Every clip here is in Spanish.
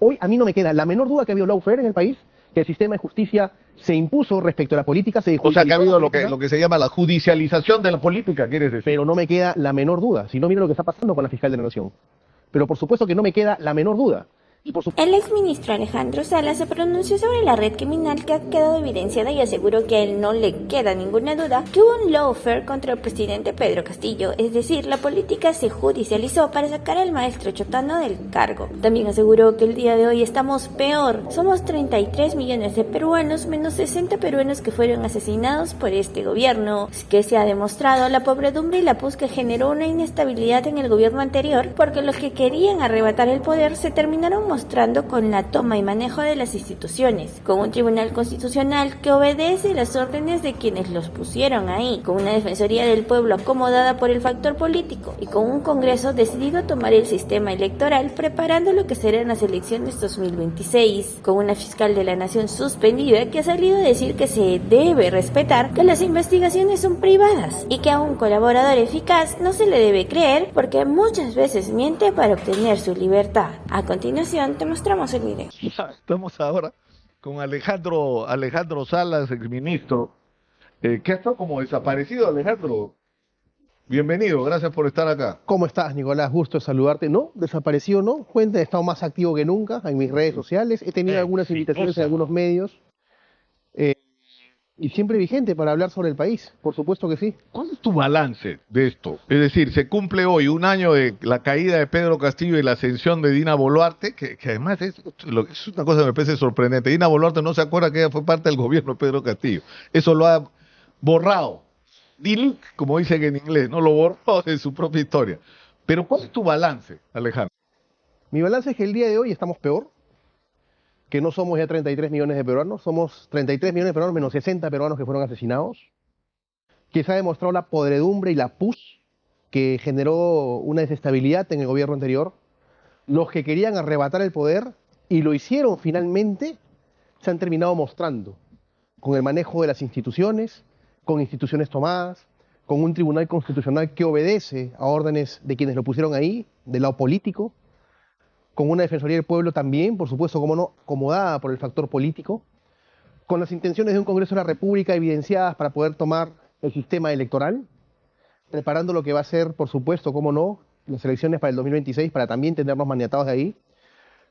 Hoy a mí no me queda la menor duda que ha habido lawfare en el país, que el sistema de justicia se impuso respecto a la política, se O sea, que ha judicializó habido la política, lo que se llama la judicialización de la política, ¿quieres decir? pero no me queda la menor duda. Si no, mira lo que está pasando con la fiscal de la Nación. Pero por supuesto que no me queda la menor duda. Y por El exministro Alejandro Sala se pronunció sobre la red criminal que ha quedado evidenciada y aseguró que a él no le queda ninguna duda que hubo un lawfare contra el presidente Pedro Castillo, es decir, la política se judicializó para sacar al maestro Chotano del cargo. También aseguró que el día de hoy estamos peor, somos 33 millones de peruanos menos 60 peruanos que fueron asesinados por este gobierno, que se ha demostrado la pobredumbre y la pus que generó una inestabilidad en el gobierno anterior porque los que querían arrebatar el poder se terminaron mostrando con la toma y manejo de las instituciones, con un tribunal constitucional que obedece las órdenes de quienes los pusieron ahí, con una defensoría del pueblo acomodada por el factor político y con un congreso decidido a tomar el sistema electoral preparando lo que serán las elecciones 2026, con una fiscal de la nación suspendida que ha salido a decir que se debe respetar que las investigaciones son privadas y que a un colaborador eficaz no se le debe creer porque muchas veces miente para obtener su libertad. A continuación te mostramos el video. Estamos ahora con Alejandro Salas, exministro, que ha estado como desaparecido. Alejandro, bienvenido, gracias por estar acá. ¿Cómo estás, Nicolás? Gusto saludarte. No, desaparecido no. Cuenta, he estado más activo que nunca en mis redes sociales. He tenido algunas invitaciones en algunos medios. Y siempre vigente para hablar sobre el país, por supuesto que sí. ¿Cuál es tu balance de esto? Es decir, se cumple hoy un año de la caída de Pedro Castillo y la ascensión de Dina Boluarte, que además es una cosa que me parece sorprendente. Dina Boluarte no se acuerda que ella fue parte del gobierno de Pedro Castillo. Eso lo ha borrado. Delete, como dicen en inglés, no lo borró de su propia historia. Pero ¿cuál es tu balance, Alejandro? Mi balance es que el día de hoy estamos peor, que no somos ya 33 millones de peruanos, somos 33 millones de peruanos menos 60 peruanos que fueron asesinados, que se ha demostrado la podredumbre y la pus que generó una desestabilidad en el gobierno anterior. Los que querían arrebatar el poder y lo hicieron finalmente, se han terminado mostrando con el manejo de las instituciones, con instituciones tomadas, con un tribunal constitucional que obedece a órdenes de quienes lo pusieron ahí, del lado político, con una defensoría del pueblo también, por supuesto, como no, acomodada por el factor político, con las intenciones de un Congreso de la República evidenciadas para poder tomar el sistema electoral, preparando lo que va a ser, por supuesto, como no, las elecciones para el 2026, para también tenernos maniatados de ahí,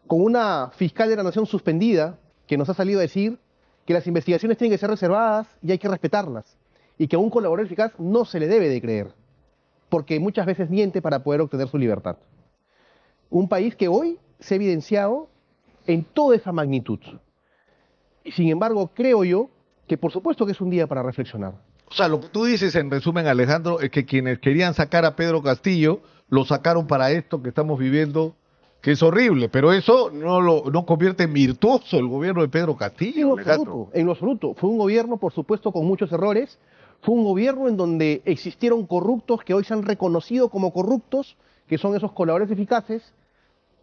con una fiscal de la Nación suspendida, que nos ha salido a decir que las investigaciones tienen que ser reservadas y hay que respetarlas, y que a un colaborador eficaz no se le debe de creer, porque muchas veces miente para poder obtener su libertad. Un país que hoy se ha evidenciado en toda esa magnitud. Y sin embargo, creo yo que por supuesto que es un día para reflexionar. O sea, lo que tú dices en resumen, Alejandro, es que quienes querían sacar a Pedro Castillo, lo sacaron para esto que estamos viviendo, que es horrible, pero eso no convierte en virtuoso el gobierno de Pedro Castillo, Alejandro. En lo absoluto. Fue un gobierno, por supuesto, con muchos errores. Fue un gobierno en donde existieron corruptos que hoy se han reconocido como corruptos, que son esos colaboradores eficaces,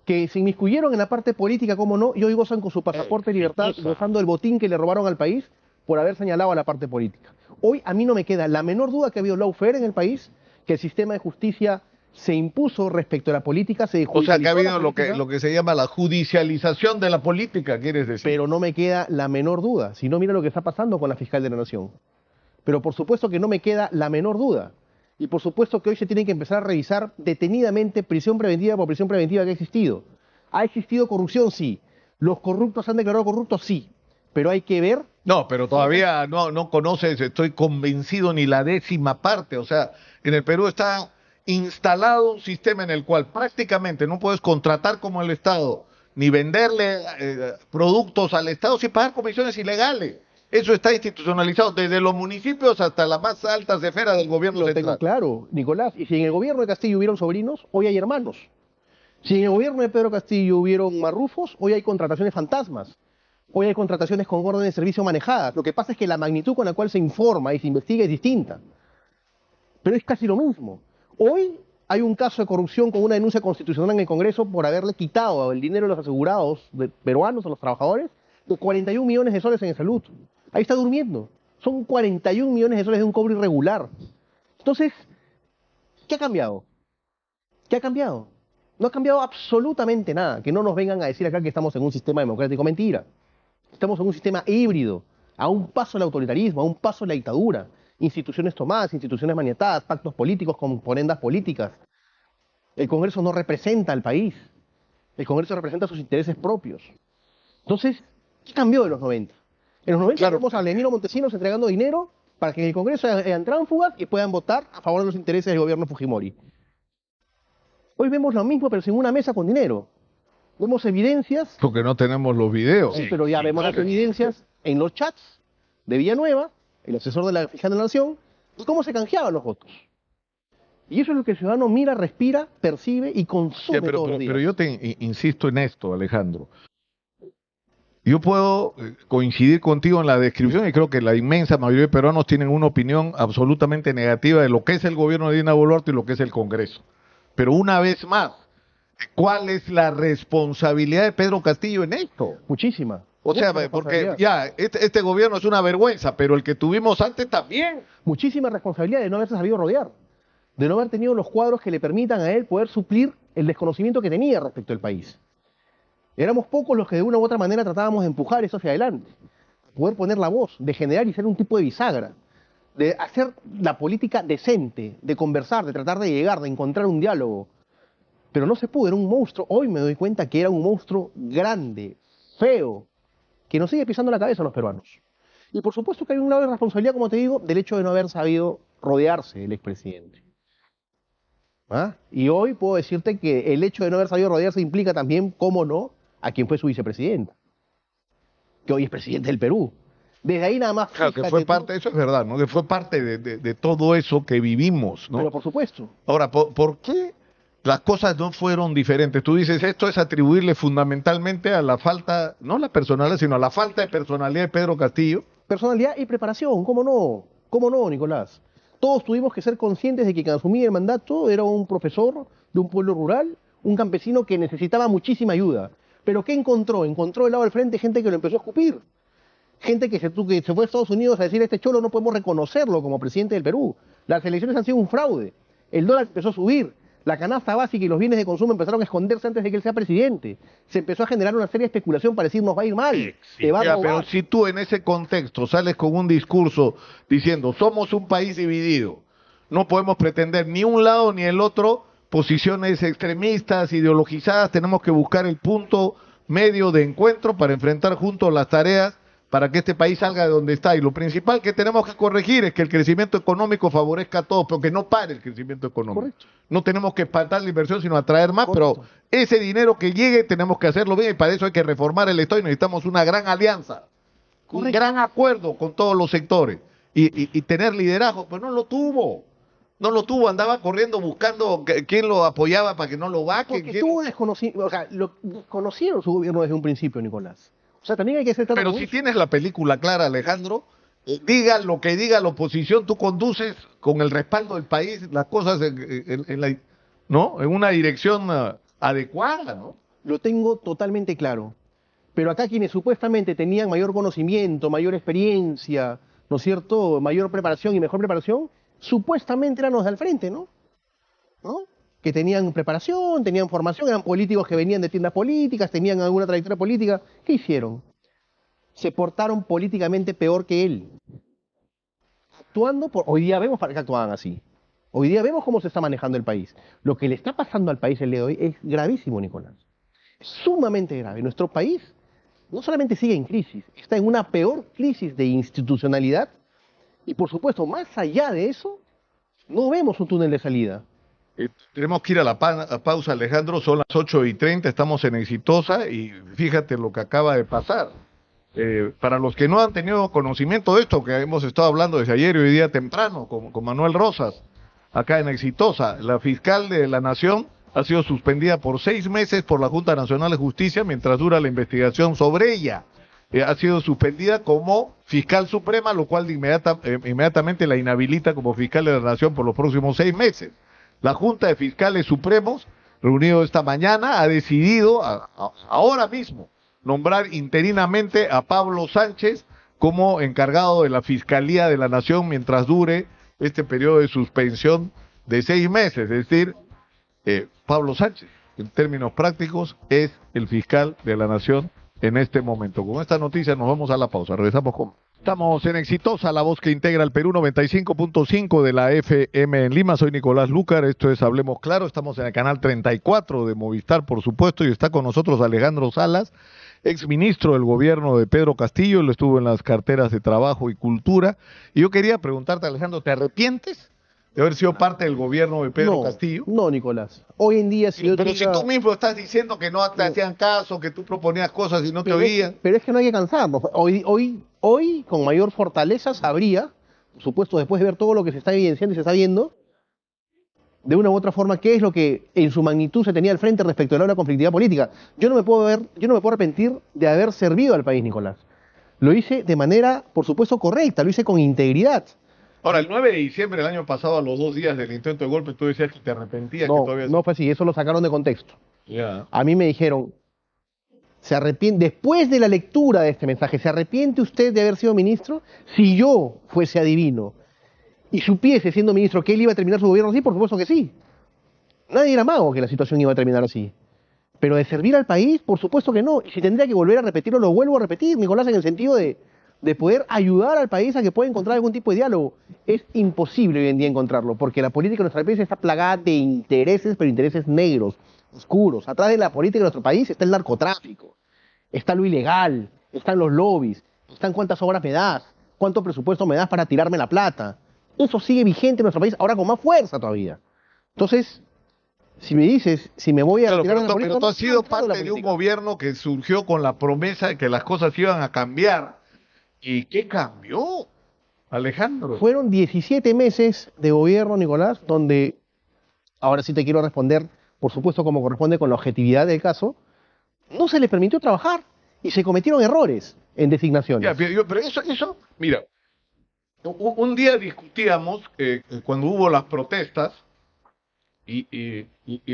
que se inmiscuyeron en la parte política, como no, y hoy gozan con su pasaporte de libertad, gozando del botín que le robaron al país por haber señalado a la parte política. Hoy a mí no me queda la menor duda que ha habido lawfare en el país, que el sistema de justicia se impuso respecto a la política, se O sea, que ha habido lo lo que se llama la judicialización de la política, ¿quieres decir? Pero no me queda la menor duda. Si no, mira lo que está pasando con la fiscal de la Nación. Pero por supuesto que no me queda la menor duda. Y por supuesto que hoy se tiene que empezar a revisar detenidamente prisión preventiva por prisión preventiva que ha existido. ¿Ha existido corrupción? Sí. ¿Los corruptos han declarado corruptos? Sí. Pero hay que ver... No, pero todavía no conoces, estoy convencido, ni la 10ª parte. O sea, en el Perú está instalado un sistema en el cual prácticamente no puedes contratar como el Estado, ni venderle productos al Estado sin pagar comisiones ilegales. Eso está institucionalizado desde los municipios hasta las más altas esferas del gobierno central. Lo tengo claro, Nicolás. Y si en el gobierno de Castillo hubieron sobrinos, hoy hay hermanos. Si en el gobierno de Pedro Castillo hubieron marrufos, hoy hay contrataciones fantasmas. Hoy hay contrataciones con órdenes de servicio manejadas. Lo que pasa es que la magnitud con la cual se informa y se investiga es distinta. Pero es casi lo mismo. Hoy hay un caso de corrupción con una denuncia constitucional en el Congreso por haberle quitado el dinero de los asegurados peruanos a los trabajadores de 41 millones de soles en salud. Ahí está durmiendo. Son 41 millones de soles de un cobro irregular. Entonces, ¿qué ha cambiado? ¿Qué ha cambiado? No ha cambiado absolutamente nada. Que no nos vengan a decir acá que estamos en un sistema democrático. Mentira. Estamos en un sistema híbrido, a un paso del autoritarismo, a un paso de la dictadura. Instituciones tomadas, instituciones maniatadas, pactos políticos con componendas políticas. El Congreso no representa al país. El Congreso representa sus intereses propios. Entonces, ¿qué cambió de los 90? En los 90 vemos a Lenín Montesinos entregando dinero para que en el Congreso hayan tránsfugas y puedan votar a favor de los intereses del gobierno Fujimori. Hoy vemos lo mismo, pero sin una mesa con dinero. Vemos evidencias. Porque no tenemos los videos. Sí, pero ya vemos las evidencias en los chats de Villanueva, el asesor de la fiscal de la Nación, y cómo se canjeaban los votos. Y eso es lo que el ciudadano mira, respira, percibe y consume todos los días. Pero yo te insisto en esto, Alejandro. Yo puedo coincidir contigo en la descripción y creo que la inmensa mayoría de peruanos tienen una opinión absolutamente negativa de lo que es el gobierno de Dina Boluarte y lo que es el Congreso. Pero una vez más, ¿cuál es la responsabilidad de Pedro Castillo en esto? Muchísima. O sea, porque ya, este gobierno es una vergüenza, pero el que tuvimos antes también. Muchísima responsabilidad de no haberse sabido rodear, de no haber tenido los cuadros que le permitan a él poder suplir el desconocimiento que tenía respecto al país. Éramos pocos los que de una u otra manera tratábamos de empujar eso hacia adelante, poder poner la voz, de generar y ser un tipo de bisagra, de hacer la política decente, de conversar, de tratar de llegar, de encontrar un diálogo. Pero no se pudo, era un monstruo. Hoy me doy cuenta que era un monstruo grande, feo, que nos sigue pisando la cabeza a los peruanos. Y por supuesto que hay un grado de responsabilidad, como te digo, del hecho de no haber sabido rodearse del expresidente. ¿Ah? Y hoy puedo decirte que el hecho de no haber sabido rodearse implica también, cómo no, a quien fue su vicepresidenta, que hoy es presidente del Perú. Desde ahí nada más... Claro, que fue parte, eso es verdad, ¿no? Que fue parte de todo eso que vivimos, ¿no? Pero por supuesto. Ahora, ¿por qué las cosas no fueron diferentes? Tú dices, esto es atribuirle fundamentalmente a la falta, no a la personalidad, sino a la falta de personalidad de Pedro Castillo. Personalidad y preparación, ¿cómo no? ¿Cómo no, Nicolás? Todos tuvimos que ser conscientes de que quien asumía el mandato era un profesor de un pueblo rural, un campesino que necesitaba muchísima ayuda. ¿Pero qué encontró? Encontró del lado del frente gente que lo empezó a escupir. Gente que se fue a Estados Unidos a decir, este cholo no podemos reconocerlo como presidente del Perú. Las elecciones han sido un fraude. El dólar empezó a subir. La canasta básica y los bienes de consumo empezaron a esconderse antes de que él sea presidente. Se empezó a generar una serie de especulación para decir, nos va a ir mal. Te va a robar. Pero si tú en ese contexto sales con un discurso diciendo, somos un país dividido, no podemos pretender ni un lado ni el otro posiciones extremistas, ideologizadas, tenemos que buscar el punto medio de encuentro para enfrentar juntos las tareas para que este país salga de donde está. Y lo principal que tenemos que corregir es que el crecimiento económico favorezca a todos, pero que no pare el crecimiento económico. Correcto. No tenemos que espantar la inversión, sino atraer más, Correcto. pero ese dinero que llegue tenemos que hacerlo bien y para eso hay que reformar el Estado y necesitamos una gran alianza, Correcto. un gran acuerdo con todos los sectores y tener liderazgo, pero no lo tuvo. No lo tuvo, andaba corriendo buscando quién lo apoyaba para que no lo vaquen. Porque tuvo desconocimiento, o sea, lo desconocieron su gobierno desde un principio, Nicolás. O sea, también hay que ser tan Pero si orgulloso. tienes la película clara, Alejandro, diga lo que diga la oposición, tú conduces con el respaldo del país las cosas ¿no? En una dirección adecuada, ¿no? Lo tengo totalmente claro. Pero acá quienes supuestamente tenían mayor conocimiento, mayor experiencia, ¿no es cierto?, mayor preparación y mejor preparación, supuestamente eran los de al frente, ¿no? Que tenían preparación, tenían formación, eran políticos que venían de tiendas políticas, tenían alguna trayectoria política. ¿Qué hicieron? Se portaron políticamente peor que él. Hoy día vemos para qué actuaban así. Hoy día vemos cómo se está manejando el país. Lo que le está pasando al país el día de hoy es gravísimo, Nicolás. Es sumamente grave. Nuestro país no solamente sigue en crisis, está en una peor crisis de institucionalidad y, por supuesto, más allá de eso, no vemos un túnel de salida. Tenemos que ir a la pausa, Alejandro, son las 8:30, estamos en Exitosa y fíjate lo que acaba de pasar. Para los que no han tenido conocimiento de esto, que hemos estado hablando desde ayer y hoy día temprano con Manuel Rosas, acá en Exitosa, la fiscal de la Nación ha sido suspendida por 6 meses por la Junta Nacional de Justicia mientras dura la investigación sobre ella. Ha sido suspendida como fiscal suprema, lo cual inmediatamente la inhabilita como fiscal de la Nación por los próximos 6 meses. La Junta de Fiscales Supremos, reunido esta mañana, ha decidido ahora mismo nombrar interinamente a Pablo Sánchez como encargado de la Fiscalía de la Nación mientras dure este periodo de suspensión de 6 meses. Es decir, Pablo Sánchez, en términos prácticos, es el fiscal de la Nación en este momento. Con esta noticia nos vamos a la pausa. Regresamos con... Estamos en Exitosa, la voz que integra el Perú, 95.5 de la FM en Lima. Soy Nicolás Lúcar, esto es Hablemos Claro. Estamos en el canal 34 de Movistar, por supuesto, y está con nosotros Alejandro Salas, exministro del gobierno de Pedro Castillo. Él estuvo en las carteras de Trabajo y Cultura. Y yo quería preguntarte, Alejandro, ¿te arrepientes de haber sido parte del gobierno de Pedro Castillo? No, Nicolás. Hoy en día, si yo Pero si tú mismo estás diciendo que no te hacían caso, que tú proponías cosas y no te oían. Pero es que no hay que cansarnos. Hoy, con mayor fortaleza, sabría, por supuesto, después de ver todo lo que se está evidenciando y se está viendo, de una u otra forma, qué es lo que en su magnitud se tenía al frente respecto a la conflictividad política. Yo no me puedo arrepentir de haber servido al país, Nicolás. Lo hice de manera, por supuesto, correcta, lo hice con integridad. Ahora, el 9 de diciembre del año pasado, a los 2 días del intento de golpe, tú decías que te arrepentías. No, que todavía... no fue así, eso lo sacaron de contexto. Yeah. A mí me dijeron, ¿se arrepiente, después de la lectura de este mensaje, ¿se arrepiente usted de haber sido ministro? Si yo fuese adivino y supiese, siendo ministro, que él iba a terminar su gobierno así, por supuesto que sí. Nadie era mago que la situación iba a terminar así. Pero de servir al país, por supuesto que no. Y si tendría que volver a repetirlo, lo vuelvo a repetir, Nicolás, en el sentido de poder ayudar al país a que pueda encontrar algún tipo de diálogo. Es imposible hoy en día encontrarlo, porque la política de nuestro país está plagada de intereses, pero intereses negros, oscuros. Atrás de la política de nuestro país está el narcotráfico, está lo ilegal, están los lobbies, están cuántas obras me das, cuánto presupuesto me das para tirarme la plata. Eso sigue vigente en nuestro país, ahora con más fuerza todavía. Entonces, si me dices, si me voy a retirar de la política... Pero tú has sido parte de un gobierno que surgió con la promesa de que las cosas iban a cambiar. ¿Y qué cambió, Alejandro? Fueron 17 meses de gobierno, Nicolás, donde, ahora sí te quiero responder, por supuesto como corresponde con la objetividad del caso, no se les permitió trabajar y se cometieron errores en designaciones. Ya, pero eso, mira, un día discutíamos cuando hubo las protestas y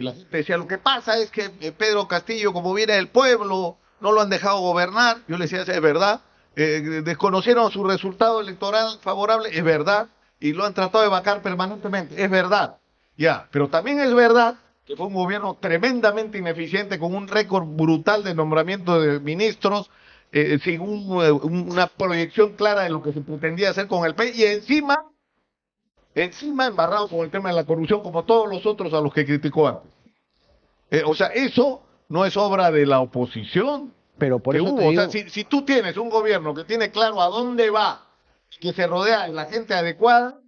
la gente decía, lo que pasa es que Pedro Castillo, como viene del pueblo, no lo han dejado gobernar. Yo le decía, es verdad. Desconocieron su resultado electoral favorable, es verdad, y lo han tratado de vacar permanentemente, es verdad, ya, pero también es verdad que fue un gobierno tremendamente ineficiente, con un récord brutal de nombramiento de ministros, sin una proyección clara de lo que se pretendía hacer con el país, y encima embarrado con el tema de la corrupción, como todos los otros a los que criticó antes. O sea, eso no es obra de la oposición. Pero por eso te digo... O sea, si tú tienes un gobierno que tiene claro a dónde va, que se rodea de la gente adecuada,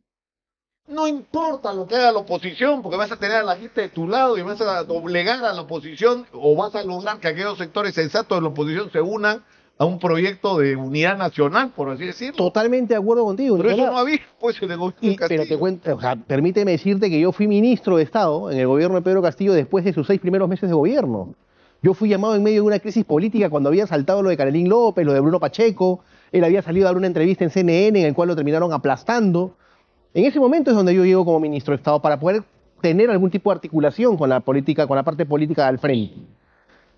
no importa lo que haga la oposición, porque vas a tener a la gente de tu lado y vas a doblegar a la oposición, o vas a lograr que aquellos sectores sensatos de la oposición se unan a un proyecto de unidad nacional, por así decirlo. Totalmente de acuerdo contigo. Pero Nicolás. eso no había, pues, en el gobierno de Castillo. Pero te cuento, o sea, permíteme decirte que yo fui ministro de Estado en el gobierno de Pedro Castillo después de sus 6 primeros meses de gobierno. Yo fui llamado en medio de una crisis política cuando había saltado lo de Carolín López, lo de Bruno Pacheco. Él había salido a dar una entrevista en CNN en el cual lo terminaron aplastando. En ese momento es donde yo llego como ministro de Estado para poder tener algún tipo de articulación con la política, con la parte política al frente.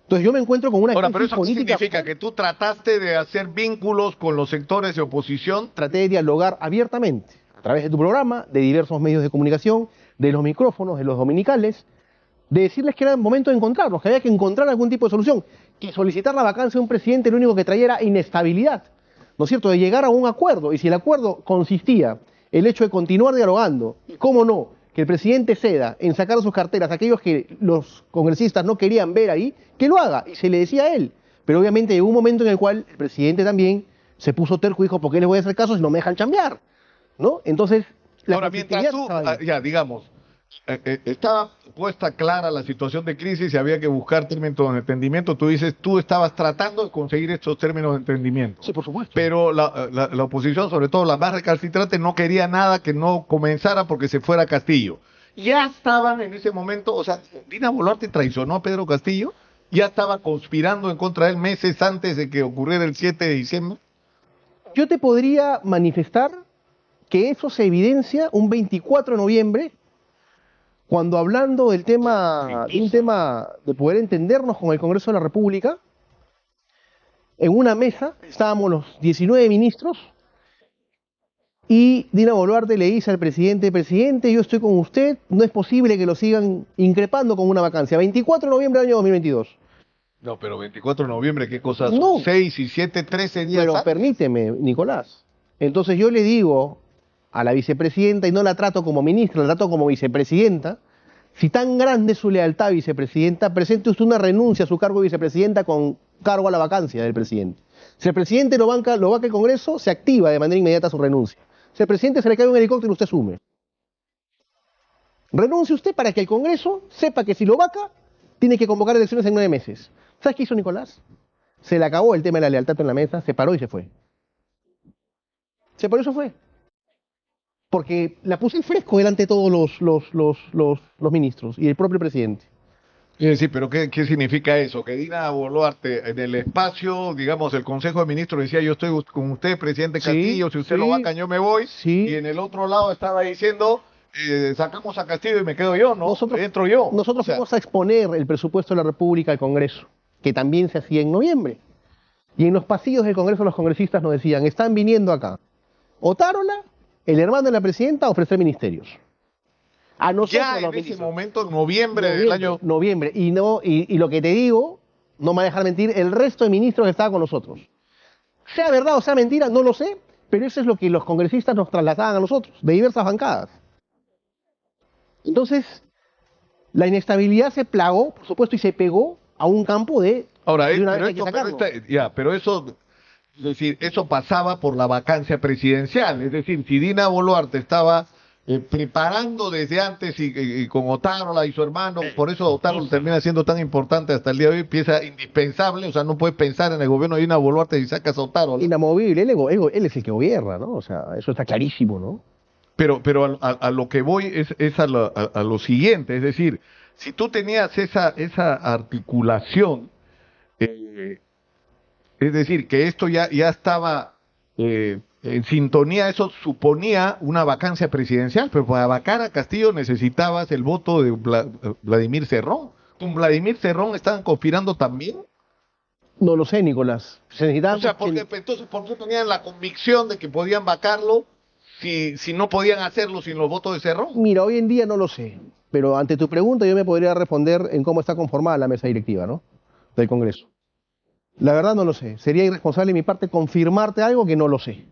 Entonces yo me encuentro con una Ahora, crisis pero eso política. significa que tú trataste de hacer vínculos con los sectores de oposición. Traté de dialogar abiertamente a través de tu programa, de diversos medios de comunicación, de los micrófonos, de los dominicales, de decirles que era el momento de encontrarnos, que había que encontrar algún tipo de solución, que solicitar la vacancia de un presidente lo único que traía era inestabilidad, ¿no es cierto?, de llegar a un acuerdo, y si el acuerdo consistía el hecho de continuar dialogando, y cómo no, que el presidente ceda en sacar sus carteras a aquellos que los congresistas no querían ver ahí, que lo haga, y se le decía a él, pero obviamente llegó un momento en el cual el presidente también se puso terco y dijo, ¿por qué les voy a hacer caso si no me dejan chambear?, ¿no? Entonces, ahora, mientras tú, ya digamos, estaba puesta clara la situación de crisis y había que buscar términos de entendimiento. Tú dices, tú estabas tratando de conseguir estos términos de entendimiento. Sí, por supuesto. Pero la oposición, sobre todo la más recalcitrante, no quería nada que no comenzara porque se fuera Castillo. Ya estaban en ese momento, o sea, Dina Boluarte traicionó a Pedro Castillo, ya estaba conspirando en contra de él meses antes de que ocurriera el 7 de diciembre. Yo te podría manifestar que eso se evidencia un 24 de noviembre, cuando hablando del tema, de un tema de poder entendernos con el Congreso de la República, en una mesa estábamos los 19 ministros Y Dina Boluarte le dice al presidente, presidente, yo estoy con usted, no es posible que lo sigan increpando con una vacancia. 24 de noviembre del año 2022. No, pero 24 de noviembre, ¿qué cosas? No. 6 y 7, 13 días Pero antes. permíteme, Nicolás. Entonces yo le digo a la vicepresidenta, y no la trato como ministra, la trato como vicepresidenta, si tan grande es su lealtad, vicepresidenta, presente usted una renuncia a su cargo de vicepresidenta con cargo a la vacancia del presidente. Si el presidente lo vaca el Congreso, se activa de manera inmediata su renuncia. Si al presidente se le cae un helicóptero, usted asume. Renuncie usted para que el Congreso sepa que si lo vaca, tiene que convocar elecciones en 9 meses. ¿Sabes qué hizo Nicolás? Se le acabó el tema de la lealtad en la mesa, se paró y se fue. Se paró y se fue. Porque la puse en fresco delante de todos los ministros y el propio presidente. Sí, pero ¿qué significa eso? Que Dina Boluarte, en el espacio, digamos, el Consejo de Ministros decía, yo estoy con usted, presidente Castillo, si usted lo vaca, yo me voy. Sí. Y en el otro lado estaba diciendo, sacamos a Castillo y me quedo yo, ¿no? Entro yo. Nosotros fuimos a exponer el presupuesto de la República al Congreso, que también se hacía en noviembre. Y en los pasillos del Congreso los congresistas nos decían, están viniendo acá Otárola, el hermano de la presidenta, a ofrecer ministerios. A nosotros Ya en ese momento, en noviembre del año... Noviembre. Y lo que te digo, no me va a dejar mentir, el resto de ministros que estaban con nosotros. Sea verdad o sea mentira, no lo sé, pero eso es lo que los congresistas nos trasladaban a nosotros, de diversas bancadas. Entonces, la inestabilidad se plagó, por supuesto, y se pegó a un campo de... Ahora, de una pero, vez hay que sacarlo. pero eso... Es decir, eso pasaba por la vacancia presidencial. Es decir, si Dina Boluarte estaba preparando desde antes y con Otárola y su hermano, por eso Otárola termina siendo tan importante hasta el día de hoy, pieza indispensable, o sea, no puedes pensar en el gobierno de Dina Boluarte si sacas a Otárola. Inamovible, él es el que gobierna, ¿no? O sea, eso está clarísimo, ¿no? Pero a lo que voy es a lo siguiente, es decir, si tú tenías esa articulación, es decir, que esto ya estaba en sintonía, eso suponía una vacancia presidencial, pero para vacar a Castillo necesitabas el voto de Vladimir Cerrón. ¿Con Vladimir Cerrón estaban conspirando también? No lo sé, Nicolás. O sea, entonces, ¿por qué tenían la convicción de que podían vacarlo si no podían hacerlo sin los votos de Cerrón? Mira, hoy en día no lo sé, pero ante tu pregunta yo me podría responder en cómo está conformada la mesa directiva, ¿no? Del Congreso. La verdad no lo sé. Sería irresponsable de mi parte confirmarte algo que no lo sé.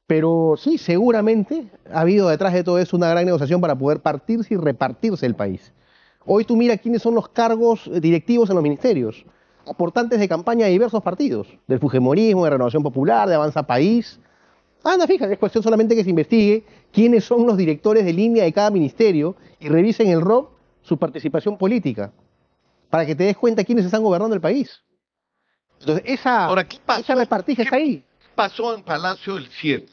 Pero sí, seguramente ha habido detrás de todo eso una gran negociación para poder partirse y repartirse el país. Hoy tú mira quiénes son los cargos directivos en los ministerios. Aportantes de campaña de diversos partidos. Del Fujimorismo, de Renovación Popular, de Avanza País. Anda, fíjate, es cuestión solamente que se investigue quiénes son los directores de línea de cada ministerio y revisen el ROP su participación política. Para que te des cuenta quiénes están gobernando el país. Entonces, esa repartija está ahí. ¿Qué pasó en Palacio el 7?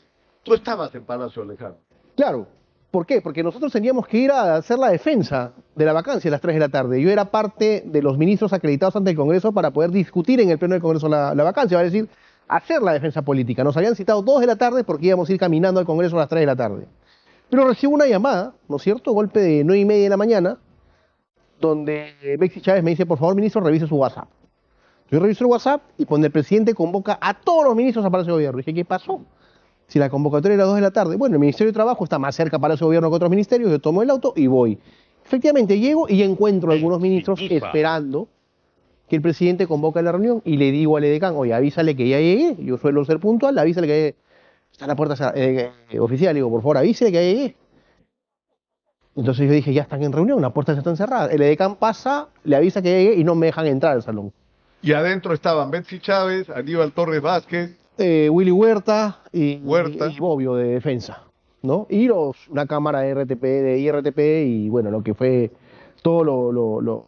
Tú estabas en Palacio, Alejandro. Claro. ¿Por qué? Porque nosotros teníamos que ir a hacer la defensa de la vacancia a las 3 de la tarde. Yo era parte de los ministros acreditados ante el Congreso para poder discutir en el Pleno del Congreso la vacancia, va a decir, hacer la defensa política. Nos habían citado 2 de la tarde porque íbamos a ir caminando al Congreso a las 3 de la tarde. Pero recibo una llamada, ¿no es cierto? Golpe de 9:30 de la mañana, donde Bexy Chávez me dice, por favor, ministro, revise su WhatsApp. Yo reviso el WhatsApp y cuando el presidente convoca a todos los ministros a Palacio de Gobierno, dije, ¿qué pasó? Si la convocatoria era a las 2 de la tarde, bueno, el Ministerio de Trabajo está más cerca a Palacio de Gobierno que otros ministerios, yo tomo el auto y voy. Efectivamente, llego y encuentro a algunos ministros esperando que el presidente convoque la reunión y le digo al edecán, oye, avísale que ya llegué, yo suelo ser puntual, avísale que está en la puerta oficial, le digo, por favor, avísale que ya llegué. Entonces yo dije, ya están en reunión, las puertas están cerradas. El edecán pasa, le avisa que ya llegué y no me dejan entrar al salón. Y adentro estaban Betsy Chávez, Aníbal Torres Vázquez, Willy Huerta y Bobbio de defensa, ¿no? Y una cámara de IRTP y bueno, lo que fue todo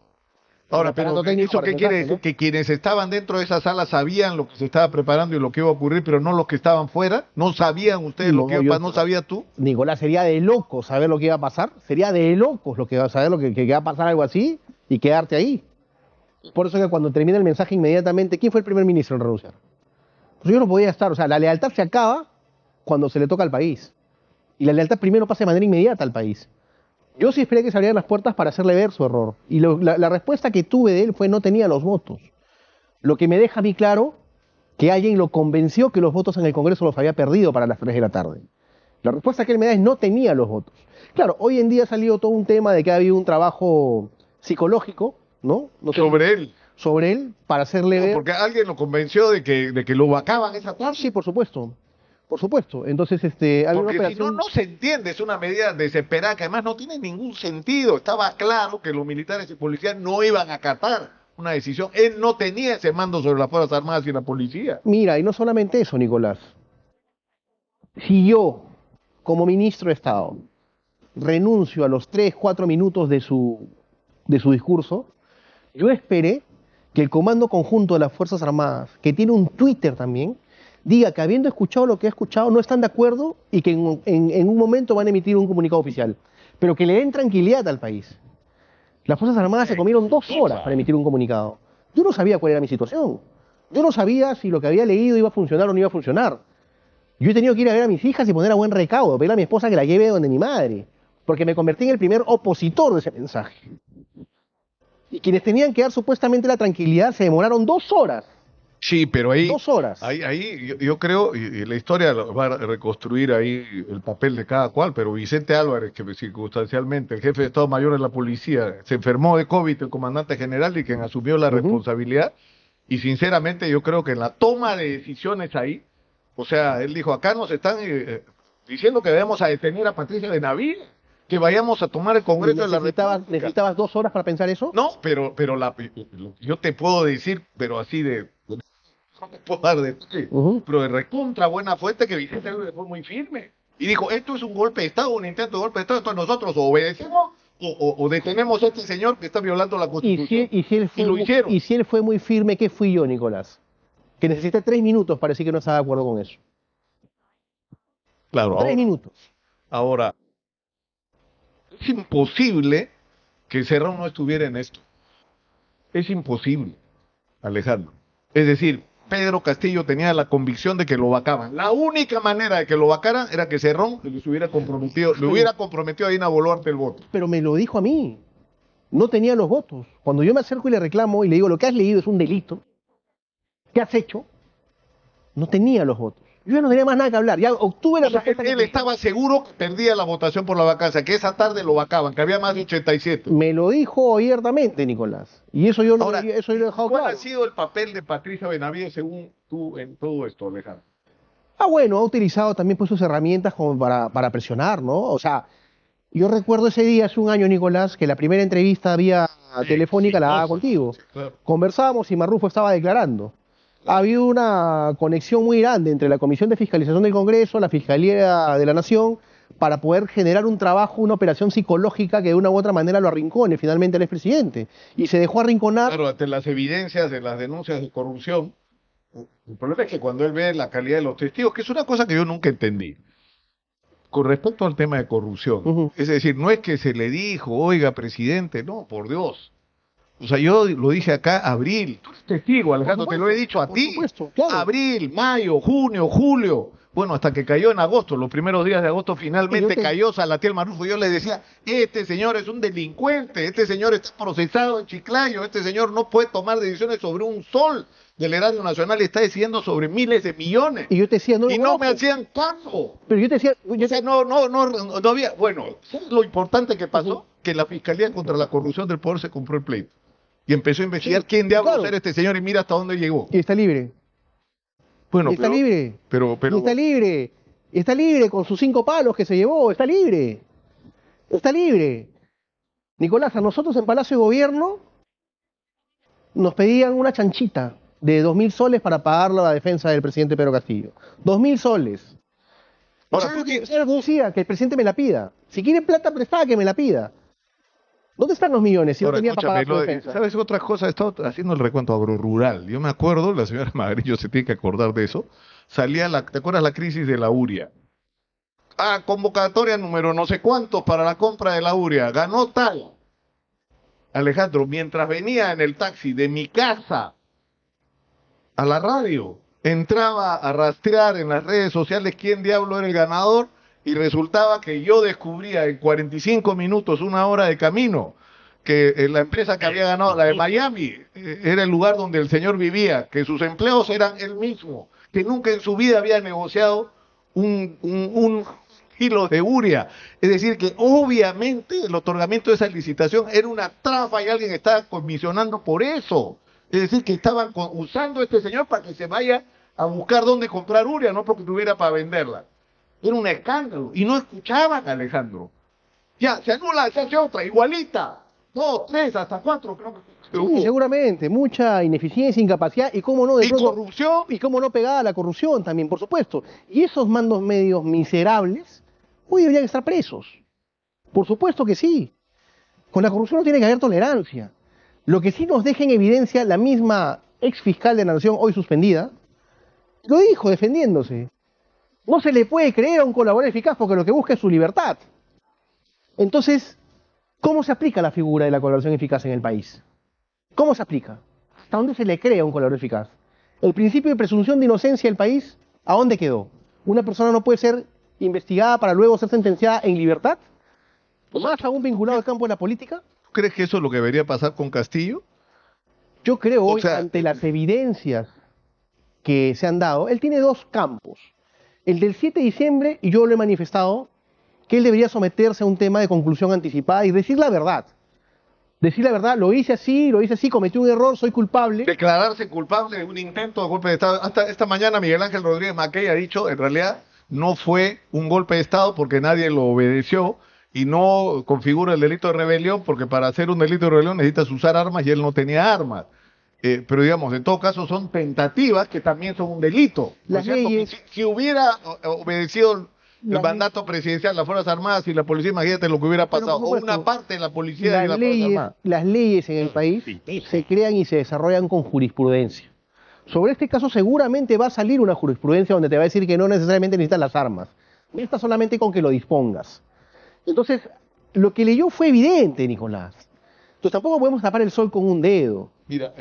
Ahora, pero ¿eso qué quiere decir? ¿No? Que quienes estaban dentro de esa sala sabían lo que se estaba preparando y lo que iba a ocurrir, pero no los que estaban fuera. ¿No sabían ustedes lo que iba a pasar? ¿No sabías tú? Nicolás, sería de locos saber lo que iba a pasar. Sería de locos saber que iba a pasar algo así y quedarte ahí. Por eso que cuando termina el mensaje inmediatamente, ¿quién fue el primer ministro en renunciar? Pues yo no podía estar. O sea, la lealtad se acaba cuando se le toca al país. Y la lealtad primero pasa de manera inmediata al país. Yo sí esperé que se abrieran las puertas para hacerle ver su error. Y la respuesta que tuve de él fue no tenía los votos. Lo que me deja a mí claro que alguien lo convenció que los votos en el Congreso los había perdido para las 3 de la tarde. La respuesta que él me da es no tenía los votos. Claro, hoy en día ha salido todo un tema de que ha habido un trabajo psicológico, ¿no? No sé, sobre él para hacerle ver. Porque alguien lo convenció de que lo vacaban esa tarde. Sí, por supuesto. Por supuesto. Entonces, había una Porque si operación. no se entiende, es una medida desesperada que además no tiene ningún sentido. Estaba claro que los militares y policías no iban a acatar una decisión. Él no tenía ese mando sobre las Fuerzas Armadas y la policía. Mira, y no solamente eso, Nicolás. Si yo, como ministro de Estado, renuncio a los 3, 4 minutos de su discurso, yo esperé que el Comando Conjunto de las Fuerzas Armadas, que tiene un Twitter también, diga que habiendo escuchado lo que ha escuchado, no están de acuerdo y que en un momento van a emitir un comunicado oficial, pero que le den tranquilidad al país. Las Fuerzas Armadas se comieron 2 horas para emitir un comunicado. Yo no sabía cuál era mi situación. Yo no sabía si lo que había leído iba a funcionar o no iba a funcionar. Yo he tenido que ir a ver a mis hijas y poner a buen recaudo, pedirle a mi esposa que la lleve donde mi madre, porque me convertí en el primer opositor de ese mensaje. Y quienes tenían que dar supuestamente la tranquilidad se demoraron 2 horas. Sí, pero ahí, 2 horas. ahí yo creo, y la historia va a reconstruir ahí el papel de cada cual, pero Vicente Álvarez, que circunstancialmente el jefe de Estado Mayor de la Policía, se enfermó de COVID, el comandante general, y quien asumió la responsabilidad, y sinceramente yo creo que en la toma de decisiones ahí, o sea, él dijo, acá nos están diciendo que debemos a detener a Patricia Benavides, que vayamos a tomar el Congreso de la República. ¿Necesitabas 2 horas para pensar eso? No, pero yo te puedo decir, pero así no te puedo dar de pero de recontra buena fuente que Vicente Álvarez fue muy firme. Y dijo, esto es un golpe de Estado, un intento de golpe de Estado, entonces nosotros o obedecemos o detenemos a este señor que está violando la Constitución. Y lo hicieron. Y si él fue muy firme, ¿qué fui yo, Nicolás? Que necesité 3 minutos para decir que no estaba de acuerdo con eso. Claro. 3 minutos. Ahora, es imposible que Cerrón no estuviera en esto. Es imposible, Alejandro. Es decir, Pedro Castillo tenía la convicción de que lo vacaban. La única manera de que lo vacaran era que Cerrón le hubiera comprometido a Dina Boluarte el voto. Pero me lo dijo a mí. No tenía los votos. Cuando yo me acerco y le reclamo y le digo, lo que has leído es un delito, ¿qué has hecho? No tenía los votos. Yo ya no tenía más nada que hablar. Ya obtuve la respuesta. Él estaba seguro que perdía la votación por la vacancia, que esa tarde lo vacaban, que había más de 87. Me lo dijo abiertamente, Nicolás. Y eso yo, Ahora, eso yo lo he dejado ¿cuál claro. ha sido el papel de Patricia Benavides según tú en todo esto, Alejandro? Bueno, ha utilizado también pues, sus herramientas como para presionar, ¿no? O sea, yo recuerdo ese día, hace un año, Nicolás, que la primera entrevista vía telefónica la daba contigo. Sí, claro. Conversábamos y Marrufo estaba declarando. Ha habido una conexión muy grande entre la Comisión de Fiscalización del Congreso, la Fiscalía de la Nación, para poder generar un trabajo, una operación psicológica que de una u otra manera lo arrincone finalmente al expresidente. Y se dejó arrinconar. Claro, ante las evidencias de las denuncias de corrupción, el problema es que cuando él ve la calidad de los testigos, que es una cosa que yo nunca entendí, con respecto al tema de corrupción, es decir, no es que se le dijo, oiga, presidente, no, por Dios. O sea, yo lo dije acá, abril, tú eres testigo, Alejandro, te lo he dicho a ti. Por supuesto, claro. Abril, mayo, junio, julio. Bueno, hasta que cayó en agosto, los primeros días de agosto finalmente cayó Salatiel Marrufo. Yo le decía, este señor es un delincuente, este señor está procesado en Chiclayo, este señor no puede tomar decisiones sobre un sol del erario nacional y está decidiendo sobre miles de millones. Y yo te decía, no me hacían caso. Pero yo te decía, No había, bueno, ¿sabes lo importante que pasó? Que la Fiscalía contra la Corrupción del Poder se compró el pleito. Y empezó a investigar quién diablos era este señor y mira hasta dónde llegó. Y está libre. Bueno, y está libre. Pero y está libre. Y está libre con sus 5 palos que se llevó. Está libre. Está libre. Nicolás, a nosotros en Palacio de Gobierno nos pedían una chanchita de 2.000 soles para pagar la defensa del presidente Pedro Castillo. 2.000 soles. Ahora, yo decía que el presidente me la pida. Si quiere plata prestada, que me la pida. ¿Dónde están los millones si no tenía para pagar su defensa? ¿Sabes otra cosa? He estado haciendo el recuento agrorural. Yo me acuerdo, la señora Magrillo se tiene que acordar de eso. ¿Te acuerdas la crisis de la uria? Convocatoria número no sé cuántos para la compra de la uria. Ganó tal. Alejandro, mientras venía en el taxi de mi casa a la radio, entraba a rastrear en las redes sociales quién diablo era el ganador. Y resultaba que yo descubría en 45 minutos, 1 hora de camino, que la empresa que había ganado, la de Miami, era el lugar donde el señor vivía, que sus empleos eran él mismo, que nunca en su vida había negociado un kilos de urea. Es decir, que obviamente el otorgamiento de esa licitación era una trampa y alguien estaba comisionando por eso. Es decir, que estaban usando a este señor para que se vaya a buscar dónde comprar urea, no porque tuviera para venderla. Era un escándalo. Y no escuchaban a Alejandro. Ya, se anula, se hace otra, igualita. 2, 3, hasta 4, creo que Sí, seguramente, mucha ineficiencia, incapacidad y cómo no de y pronto, corrupción. y cómo no pegada a la corrupción también, por supuesto. Y esos mandos medios miserables hoy deberían estar presos. Por supuesto que sí. Con la corrupción no tiene que haber tolerancia. Lo que sí nos deja en evidencia la misma ex fiscal de la Nación, hoy suspendida, lo dijo defendiéndose. No se le puede creer a un colaborador eficaz porque lo que busca es su libertad. Entonces, ¿cómo se aplica la figura de la colaboración eficaz en el país? ¿Cómo se aplica? ¿Hasta dónde se le cree a un colaborador eficaz? El principio de presunción de inocencia del país, ¿a dónde quedó? ¿Una persona no puede ser investigada para luego ser sentenciada en libertad? ¿Más aún vinculado al campo de la política? ¿Tú crees que eso es lo que debería pasar con Castillo? Yo creo hoy, O sea, ante las evidencias que se han dado, él tiene dos campos. El del 7 de diciembre, y yo lo he manifestado, que él debería someterse a un tema de conclusión anticipada y decir la verdad. Decir la verdad, lo hice así, cometí un error, soy culpable. Declararse culpable de un intento de golpe de Estado. Hasta esta mañana Miguel Ángel Rodríguez Mackey ha dicho, en realidad, no fue un golpe de Estado porque nadie lo obedeció y no configura el delito de rebelión porque para hacer un delito de rebelión necesitas usar armas y él no tenía armas. Pero digamos, en todo caso son tentativas que también son un delito. Las ¿No es cierto? leyes- Si hubiera obedecido el Las mandato presidencial, las Fuerzas Armadas y la policía, imagínate lo que hubiera Pero, pasado. por O supuesto, una parte de la policía y las Fuerzas Armadas. Las leyes en el país se crean y se desarrollan con jurisprudencia. Sobre este caso seguramente va a salir una jurisprudencia donde te va a decir que no necesariamente necesitas las armas. Basta solamente con que lo dispongas. Entonces, lo que leyó fue evidente, Nicolás. Entonces tampoco podemos tapar el sol con un dedo. Mira,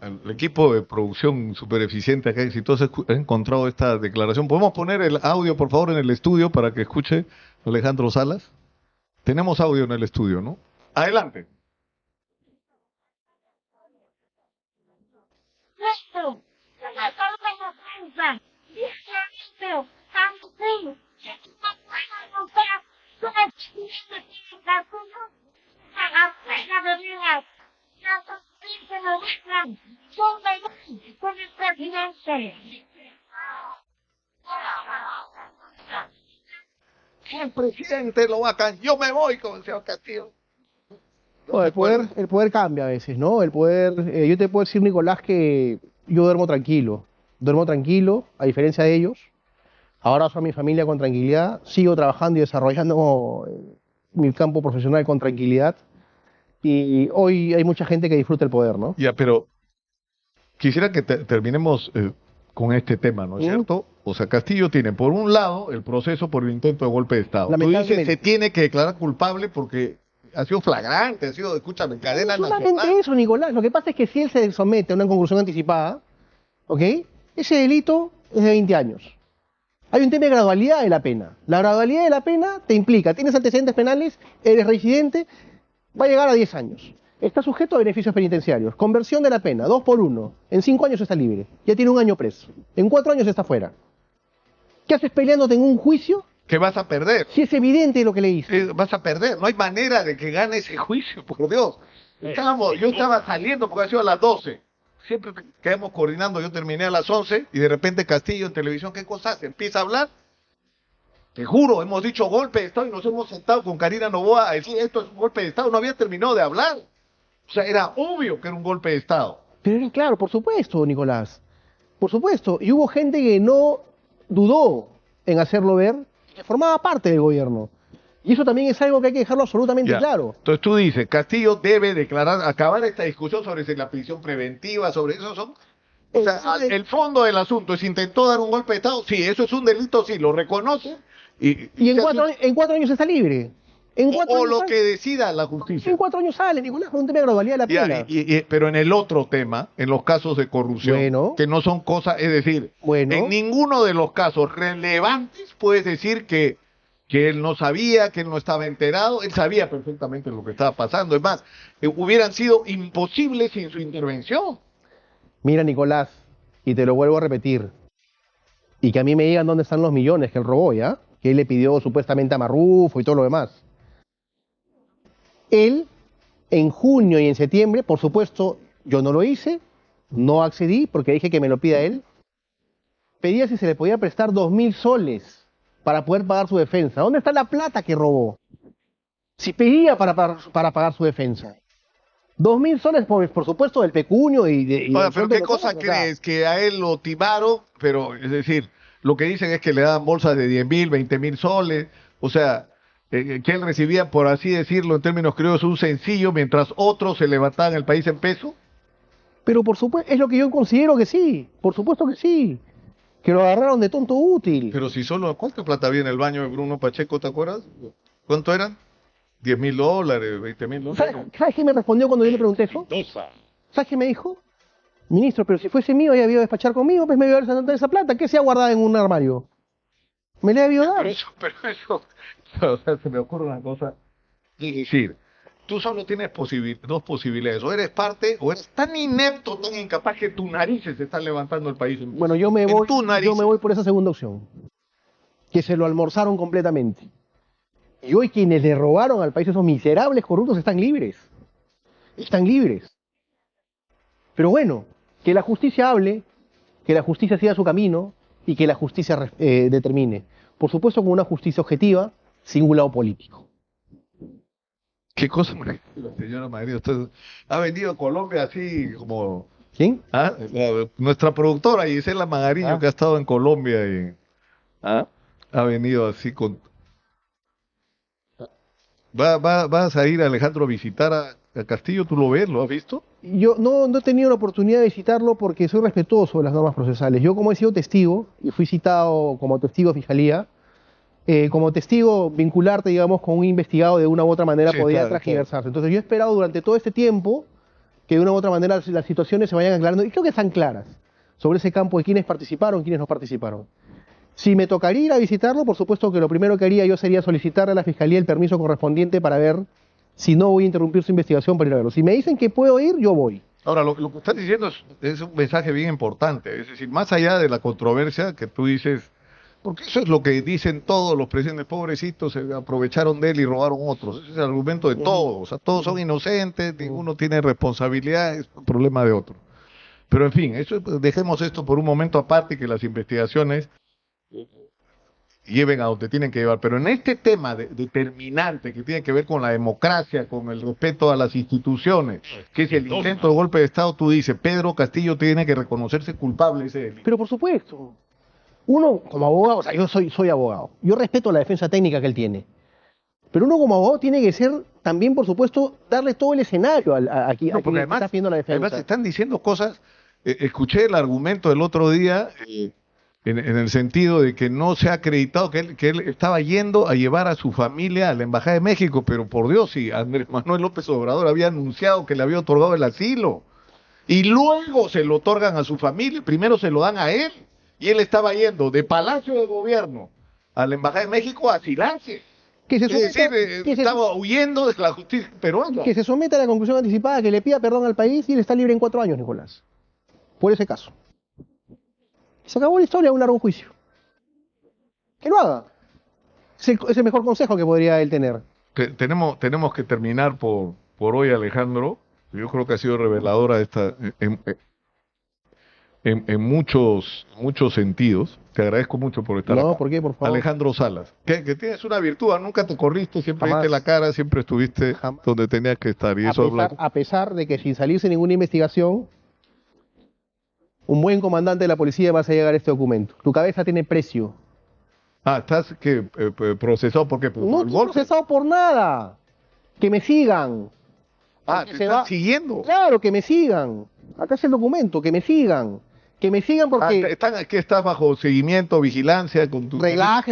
el equipo de producción súper eficiente acá, exitoso, ha encontrado esta declaración. ¿Podemos poner el audio, por favor, en el estudio para que escuche Alejandro Salas? Tenemos audio en el estudio, ¿no? Adelante. El presidente lo va a cambiar. Yo me voy con el señor Castillo. No, el poder cambia a veces, ¿no? El poder, yo te puedo decir, Nicolás, que yo duermo tranquilo, a diferencia de ellos. Abrazo a mi familia con tranquilidad, sigo trabajando y desarrollando mi campo profesional con tranquilidad. Y hoy hay mucha gente que disfruta el poder, ¿no? Ya, pero quisiera que terminemos con este tema, ¿no es cierto? O sea, Castillo tiene, por un lado, el proceso por el intento de golpe de Estado. Tú dices, Lamentablemente. se tiene que declarar culpable porque ha sido flagrante, ha sido, escúchame, cadena No solamente nacional. eso, Nicolás. Lo que pasa es que si él se somete a una conclusión anticipada, ¿ok? Ese delito es de 20 años. Hay un tema de gradualidad de la pena. La gradualidad de la pena te implica, tienes antecedentes penales, eres reincidente, va a llegar a 10 años. Está sujeto a beneficios penitenciarios. Conversión de la pena, 2 por 1. En 5 años está libre. Ya tiene 1 año preso. En 4 años está fuera. ¿Qué haces peleándote en un juicio Que vas a perder. si es evidente lo que le hice? Vas a perder. No hay manera de que gane ese juicio, por Dios. Yo estaba saliendo porque ha sido a las 12. Siempre quedamos coordinando. Yo terminé a las 11 y de repente Castillo en televisión, ¿qué cosa hace? Empieza a hablar. Te juro, hemos dicho golpe de Estado y nos hemos sentado con Karina Noboa a decir esto es un golpe de Estado. No había terminado de hablar. O sea, era obvio que era un golpe de Estado. Pero era claro, por supuesto, Nicolás. Por supuesto. Y hubo gente que no dudó en hacerlo ver, que formaba parte del gobierno. Y eso también es algo que hay que dejarlo absolutamente Ya. claro. Entonces tú dices, Castillo debe declarar, acabar esta discusión sobre si la prisión preventiva, sobre eso son... O sea, el fondo del asunto es intentó dar un golpe de Estado, sí, eso es un delito, sí, lo reconoce. Y en se 4 hace- años, en 4 años está libre. En 4 o años lo sale. que decida la justicia. En 4 años sale, Nicolás, con un tema de gradualidad de la Ya, pena. pero en el otro tema, en los casos de corrupción, Bueno. que no son cosas, es decir, Bueno. en ninguno de los casos relevantes puedes decir que él no sabía, que él no estaba enterado, él sabía perfectamente lo que estaba pasando. Es más, hubieran sido imposibles sin su intervención. Mira, Nicolás, y te lo vuelvo a repetir, y que a mí me digan dónde están los millones que él robó, ¿ya? que él le pidió supuestamente a Marrufo y todo lo demás. Él, en junio y en septiembre, por supuesto, yo no lo hice, no accedí porque dije que me lo pida él. Pedía si se le podía prestar 2.000 soles para poder pagar su defensa. ¿Dónde está la plata que robó? Si pedía para pagar su defensa. 2.000 soles, por supuesto, del pecunio y Ahora, del pero sueldo ¿qué de cosa nosotros, o sea, crees? Que a él lo timaron, pero es decir, lo que dicen es que le dan bolsas de 10.000, 20.000 soles, o sea, que él recibía, por así decirlo, en términos criollos, un sencillo, mientras otros se levantaban el país en peso. Pero por supuesto, es lo que yo considero que sí, por supuesto que sí. Que lo agarraron de tonto útil. Pero si solo, ¿cuánta plata había en el baño de Bruno Pacheco, te acuerdas? ¿Cuánto eran? $10.000, $20.000. ¿Sabes qué me respondió cuando yo le pregunté eso? ¿Sabes qué me dijo? Ministro, pero si fuese mío y había despachar conmigo, pues me iba a dar esa plata. ¿Qué se ha guardado en un armario? Me le había dado. Pero eso, o sea, se me ocurre una cosa. Es decir, tú solo tienes dos posibilidades. O eres parte, o eres tan inepto, tan incapaz que tus narices están levantando el país. Bueno, yo me voy por esa segunda opción. Que se lo almorzaron completamente. Y hoy quienes le robaron al país, esos miserables corruptos, están libres. Están libres. Pero bueno, que la justicia hable, que la justicia siga su camino y que la justicia determine. Por supuesto con una justicia objetiva, sin un lado político. ¿Qué cosa? La señora María, usted ha venido a Colombia así como... ¿Quién? Nuestra productora Gisela Magariño, que ha estado en Colombia y ha venido así con... ¿Vas a ir, Alejandro, a visitar a Castillo? ¿Tú lo ves? ¿Lo has visto? Yo no he tenido la oportunidad de visitarlo porque soy respetuoso de las normas procesales. Yo, como he sido testigo, y fui citado como testigo de fiscalía, como testigo vincularte, digamos, con un investigado de una u otra manera Sí, podía claro, transgiversarse. Entonces yo he esperado durante todo este tiempo que de una u otra manera las situaciones se vayan aclarando, y creo que están claras, sobre ese campo de quiénes participaron, quiénes no participaron. Si me tocaría ir a visitarlo, por supuesto que lo primero que haría yo sería solicitarle a la Fiscalía el permiso correspondiente para ver si no voy a interrumpir su investigación para ir a verlo. Si me dicen que puedo ir, yo voy. Ahora, lo que estás diciendo es un mensaje bien importante. Es decir, más allá de la controversia que tú dices, porque eso es lo que dicen todos los presidentes, pobrecitos, se aprovecharon de él y robaron otros. Ese es el argumento de todos. O sea, todos son inocentes, ninguno tiene responsabilidad, es un problema de otro. Pero en fin, dejemos esto por un momento aparte y que las investigaciones lleven a donde tienen que llevar. Pero en este tema determinante que tiene que ver con la democracia, con el respeto a las instituciones, que es el intento de golpe de Estado, tú dices, Pedro Castillo tiene que reconocerse culpable de ese delito. Pero por supuesto, uno como abogado, o sea, yo soy abogado, yo respeto la defensa técnica que él tiene, pero uno como abogado tiene que ser también, por supuesto, darle todo el escenario a quien está haciendo la defensa. Además, están diciendo cosas, escuché el argumento el otro día, en el sentido de que no se ha acreditado que él estaba yendo a llevar a su familia a la Embajada de México, pero por Dios, si Andrés Manuel López Obrador había anunciado que le había otorgado el asilo, y luego se lo otorgan a su familia, primero se lo dan a él, y él estaba yendo de Palacio de Gobierno a la Embajada de México a asilarse. Estaba huyendo de la justicia peruana. Que se someta a la conclusión anticipada, que le pida perdón al país y él está libre en 4 años, Nicolás. Por ese caso. Se acabó la historia de un largo juicio. Que lo haga. Es el mejor consejo que podría él tener. Tenemos que terminar por hoy, Alejandro. Yo creo que ha sido reveladora esta en muchos sentidos. Te agradezco mucho por estar acá. ¿Por qué? Por favor. Alejandro Salas. Que tienes una virtud, nunca te corriste, siempre diste la cara, siempre estuviste donde tenías que estar. Y a pesar de que sin salirse ninguna investigación, un buen comandante de la policía va a llegar a este documento. Tu cabeza tiene precio. ¿Estás procesado por qué? No estoy procesado por nada. Que me sigan. ¿Te están siguiendo? Claro, que me sigan. Acá es el documento, que me sigan. Que me sigan porque... ¿Estás bajo seguimiento, vigilancia? Relaje,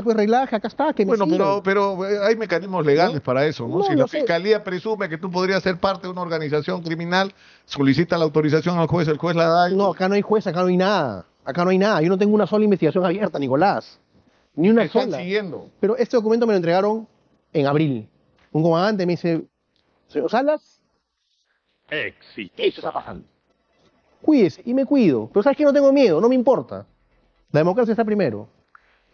acá está, que me sigan. Pero hay mecanismos legales para eso, ¿no? Si la Fiscalía presume que tú podrías ser parte de una organización criminal, solicita la autorización al juez, el juez la da. No, acá no hay juez, acá no hay nada. Acá no hay nada. Yo no tengo una sola investigación abierta, Nicolás. Ni una sola. Están siguiendo. Pero este documento me lo entregaron en abril. Un comandante me dice, señor Salas, eso está pasando. Cuídese, y me cuido. Pero ¿sabes qué? No tengo miedo, no me importa. La democracia está primero.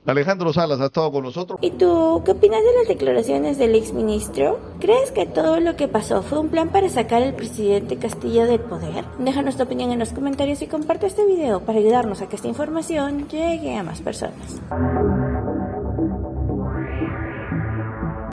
Alejandro Salas ha estado con nosotros. ¿Y tú qué opinas de las declaraciones del exministro? ¿Crees que todo lo que pasó fue un plan para sacar al presidente Castillo del poder? Déjanos tu opinión en los comentarios y comparte este video para ayudarnos a que esta información llegue a más personas.